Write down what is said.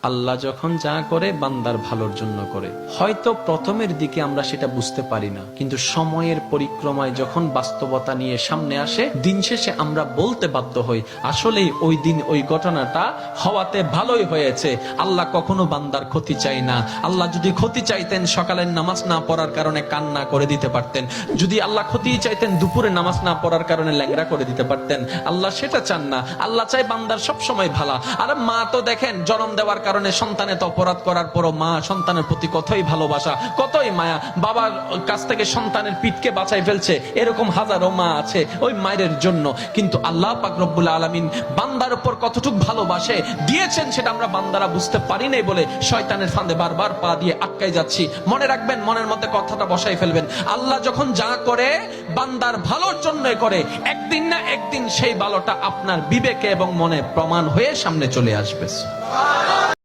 আল্লাহ যখন যা করে বান্দার ভালোর জন্য করে। হয়তো প্রথমের দিকে আমরা সেটা বুঝতে পারি না, কিন্তু সময়ের পরিক্রমায় যখন বাস্তবতা নিয়ে সামনে আসে, দিন শেষে আমরা বলতে বাধ্য হই আসলেই ওই দিন ওই ঘটনাটা হওয়াতে ভালোই হয়েছে। আল্লাহ কখনো বান্দার ক্ষতি চাই না। আল্লাহ যদি ক্ষতি চাইতেন সকালের নামাজ না পড়ার কারণে কান্না করে দিতে পারতেন, যদি আল্লাহ ক্ষতি চাইতেন দুপুরে নামাজ না পড়ার কারণে ল্যাংড়া করে দিতে পারতেন। আল্লাহ সেটা চান না। আল্লাহ চাই বান্দার সব সময় ভালা। আর মা তো দেখেন জন্ম দেওয়ার কারণে সন্তানের অপরাধ করার পরও মা সন্তানের প্রতি কতই ভালোবাসা, কতই মায়া, বাবার কাছ থেকে সন্তানের পিঠকে বাঁচাই ফেলছে, এরকম হাজারো মা আছে ওই মায়ের জন্য। কিন্তু আল্লাহ পাক রব্বুল আলামিন বান্দার উপর কতটুকু ভালোবাসে দিয়েছেন সেটা আমরা বান্দারা বুঝতে পারি নাই বলে শয়তানের ফাঁদে বারবার পা দিয়ে আটকাই যাচ্ছি। মনে রাখবেন, মনের মধ্যে কথাটা বসাই ফেলবেন, আল্লাহ যখন যা করে বান্দার ভালোর জন্যই করে। একদিন না একদিন সেই ভালোটা আপনার বিবেকে এবং মনে প্রমাণ হয়ে সামনে চলে আসবে।